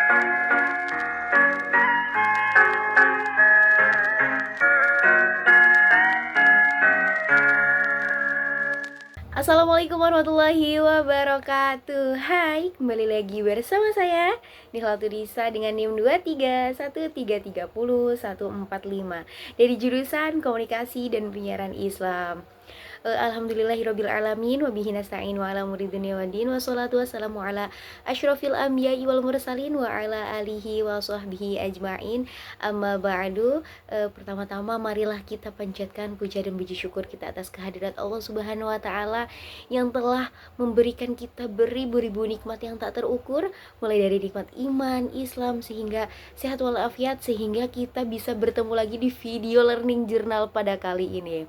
Assalamualaikum warahmatullahi wabarakatuh. Hai, kembali lagi bersama saya Nihlatu Disa dengan NIM 231330145 dari jurusan Komunikasi dan Penyiaran Islam. Alhamdulillahirabbil alamin wa bihi nasta'in wa ala umuri dunya waddin wassalatu wassalamu ala asyrofil anbiya'i wal mursalin wa ala alihi wa sahbihi ajmain. Amma ba'du. Pertama-tama marilah kita panjatkan puja dan puji syukur kita atas kehadirat Allah Subhanahu wa taala yang telah memberikan kita beribu-ribu nikmat yang tak terukur, mulai dari nikmat iman, Islam, sehingga sehat walafiat, sehingga kita bisa bertemu lagi di video learning journal pada kali ini.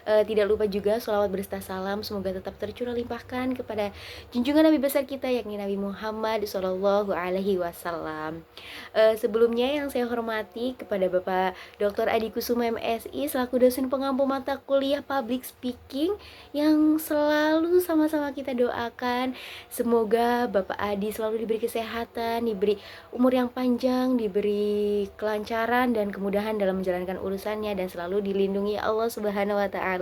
Tidak lupa juga sholawat berserta salam semoga tetap tercurah limpahkan kepada junjungan Nabi besar kita yakni Nabi Muhammad Shallallahu Alaihi Wasallam. Sebelumnya yang saya hormati kepada Bapak Dr. Adi Kusuma MSI selaku dosen pengampu mata kuliah Public Speaking yang selalu sama-sama kita doakan semoga Bapak Adi selalu diberi kesehatan, diberi umur yang panjang, diberi kelancaran dan kemudahan dalam menjalankan urusannya dan selalu dilindungi Allah Subhanahu wa taala.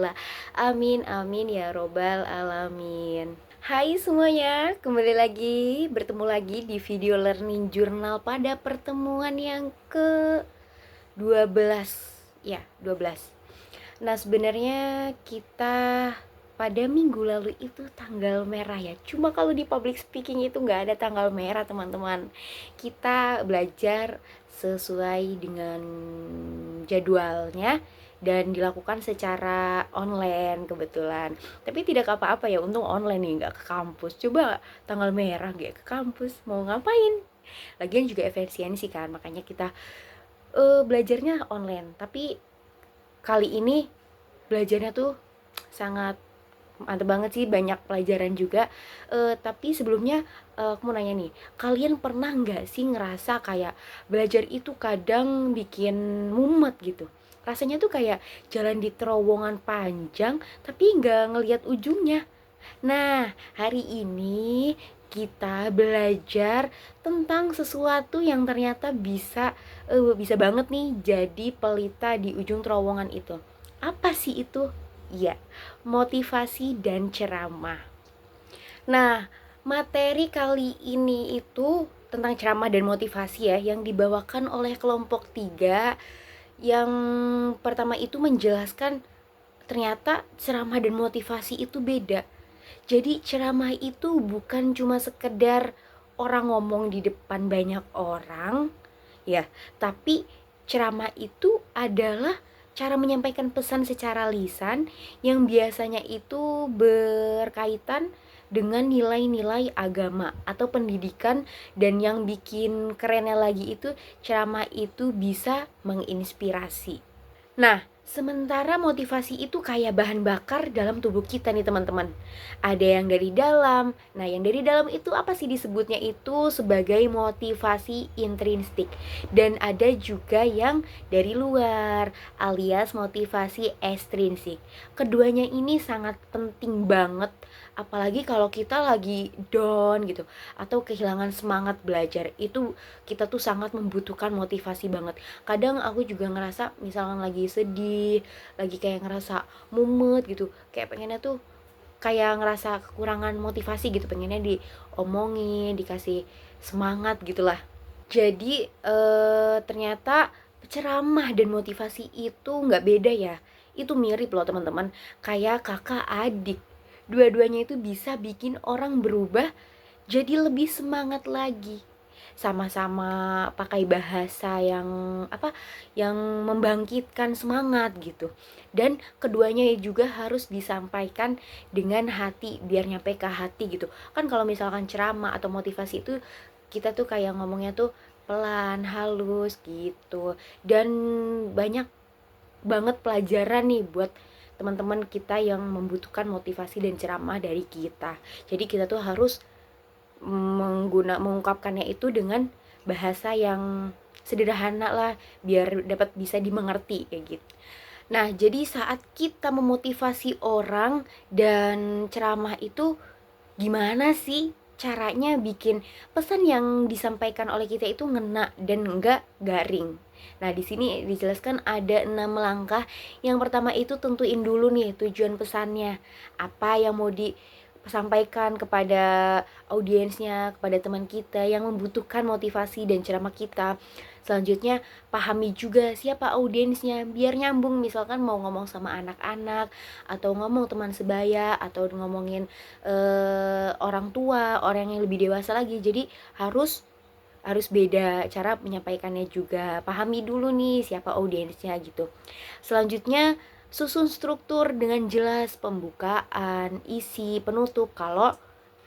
Amin amin ya robbal alamin. Hai semuanya, kembali lagi bertemu lagi di video learning journal pada pertemuan yang ke-12 ya, 12. Nah, sebenarnya kita pada minggu lalu itu tanggal merah ya. Cuma kalau di public speaking itu nggak ada tanggal merah teman-teman. Kita belajar sesuai dengan jadwalnya dan dilakukan secara online kebetulan. Tapi tidak apa-apa ya, untung online nih, nggak ke kampus. Coba tanggal merah nggak ke kampus, mau ngapain? Lagian juga efisiensi kan, makanya kita belajarnya online. Tapi kali ini belajarnya tuh sangat mantep banget sih, banyak pelajaran juga. Tapi sebelumnya aku mau nanya nih, kalian pernah nggak sih ngerasa kayak belajar itu kadang bikin mumet gitu? Rasanya tuh kayak jalan di terowongan panjang tapi nggak ngelihat ujungnya. Nah, hari ini kita belajar tentang sesuatu yang ternyata bisa banget nih jadi pelita di ujung terowongan itu. Apa sih itu? Iya, motivasi dan ceramah. Nah, materi kali ini itu tentang ceramah dan motivasi ya, yang dibawakan oleh kelompok 3. Yang pertama itu menjelaskan ternyata ceramah dan motivasi itu beda. Jadi ceramah itu bukan cuma sekedar orang ngomong di depan banyak orang ya, tapi ceramah itu adalah cara menyampaikan pesan secara lisan yang biasanya itu berkaitan dengan nilai-nilai agama atau pendidikan, dan yang bikin kerennya lagi itu ceramah itu bisa menginspirasi. Nah, sementara motivasi itu kayak bahan bakar dalam tubuh kita nih teman-teman. Ada yang dari dalam. Nah, yang dari dalam itu apa sih disebutnya? Itu sebagai motivasi intrinsik. Dan ada juga yang dari luar, alias motivasi ekstrinsik. Keduanya ini sangat penting banget, apalagi kalau kita lagi down gitu atau kehilangan semangat belajar. Itu kita tuh sangat membutuhkan motivasi banget. Kadang aku juga ngerasa misalkan lagi sedih, lagi kayak ngerasa mumet gitu, kayak pengennya tuh kayak ngerasa kekurangan motivasi gitu, pengennya diomongin, dikasih semangat gitulah. Jadi ternyata ceramah dan motivasi itu nggak beda ya, itu mirip loh teman-teman, kayak kakak adik. Dua-duanya itu bisa bikin orang berubah jadi lebih semangat lagi. Sama-sama pakai bahasa yang membangkitkan semangat gitu. Dan keduanya juga harus disampaikan dengan hati biar nyampe ke hati gitu. Kan kalau misalkan ceramah atau motivasi itu kita tuh kayak ngomongnya tuh pelan, halus gitu. Dan banyak banget pelajaran nih buat teman-teman kita yang membutuhkan motivasi dan ceramah dari kita. Jadi kita tuh harus mengungkapkannya itu dengan bahasa yang sederhana lah biar dapat bisa dimengerti kayak gitu. Nah, jadi saat kita memotivasi orang dan ceramah itu gimana sih caranya bikin pesan yang disampaikan oleh kita itu ngena dan enggak garing. Nah, di sini dijelaskan ada 6 langkah. Yang pertama itu tentuin dulu nih tujuan pesannya. Apa yang mau disampaikan kepada audiensnya, kepada teman kita yang membutuhkan motivasi dan ceramah kita. Selanjutnya, pahami juga siapa audiensnya biar nyambung. Misalkan mau ngomong sama anak-anak atau ngomong teman sebaya atau ngomongin orang tua, orang yang lebih dewasa lagi. Jadi harus beda cara menyampaikannya juga. Pahami dulu nih siapa audiensnya gitu. Selanjutnya, susun struktur dengan jelas, pembukaan, isi, penutup. Kalau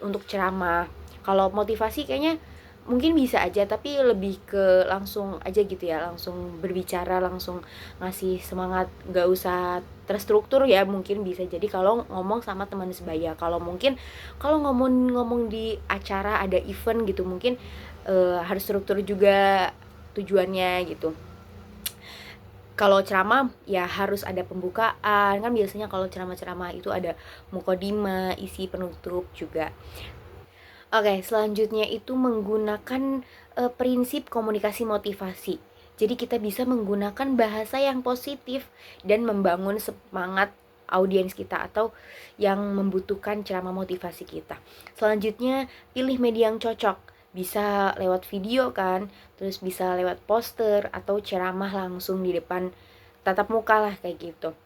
untuk ceramah, kalau motivasi kayaknya mungkin bisa aja, tapi lebih ke langsung aja gitu ya, langsung berbicara, langsung ngasih semangat, gak usah terstruktur ya. Mungkin bisa jadi kalau ngomong sama teman sebaya. Kalau mungkin kalau ngomong di acara ada event gitu, mungkin harus struktur juga tujuannya gitu. Kalau ceramah ya harus ada pembukaan, kan biasanya kalau ceramah-ceramah itu ada mukodima, isi penutup juga. Oke, selanjutnya itu menggunakan prinsip komunikasi motivasi. Jadi kita bisa menggunakan bahasa yang positif dan membangun semangat audiens kita atau yang membutuhkan ceramah motivasi kita. Selanjutnya, pilih media yang cocok. Bisa lewat video kan, terus bisa lewat poster atau ceramah langsung di depan tatap muka lah kayak gitu.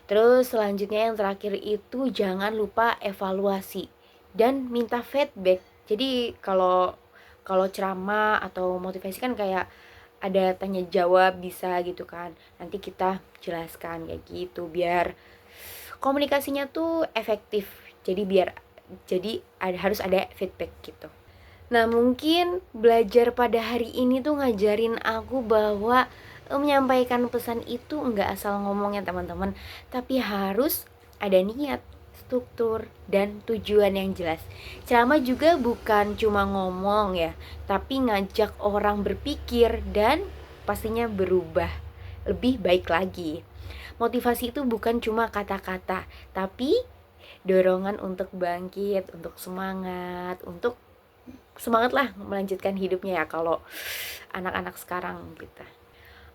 Terus selanjutnya yang terakhir itu jangan lupa evaluasi dan minta feedback. Jadi kalau kalau ceramah atau motivasi kan kayak ada tanya jawab bisa gitu kan. Nanti kita jelaskan kayak gitu biar komunikasinya tuh efektif. Jadi harus ada feedback gitu. Nah, mungkin belajar pada hari ini tuh ngajarin aku bahwa menyampaikan pesan itu nggak asal ngomongnya teman-teman, tapi harus ada niat, struktur, dan tujuan yang jelas. Ceramah juga bukan cuma ngomong ya, tapi ngajak orang berpikir dan pastinya berubah lebih baik lagi. Motivasi itu bukan cuma kata-kata, tapi dorongan untuk bangkit, untuk semangat lah melanjutkan hidupnya ya kalau anak-anak sekarang gitu.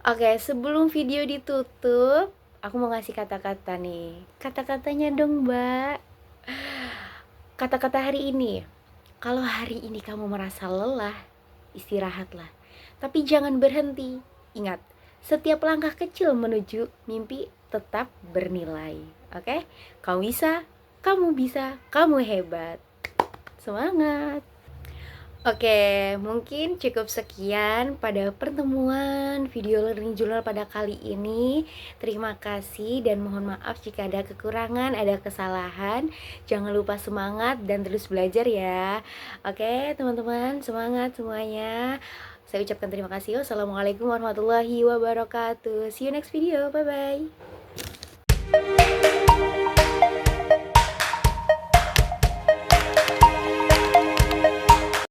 Oke, sebelum video ditutup, aku mau ngasih kata-kata nih. Kata-katanya dong, Mbak. Kata-kata hari ini. Kalau hari ini kamu merasa lelah, istirahatlah. Tapi jangan berhenti. Ingat, setiap langkah kecil menuju mimpi tetap bernilai. Oke? Kamu bisa, kamu hebat. Semangat. Oke, mungkin cukup sekian pada pertemuan video Learning Journal pada kali ini. Terima kasih dan mohon maaf jika ada kekurangan, ada kesalahan. Jangan lupa semangat dan terus belajar ya. Oke, teman-teman, semangat semuanya. Saya ucapkan terima kasih. Wassalamualaikum warahmatullahi wabarakatuh. See you next video. Bye-bye.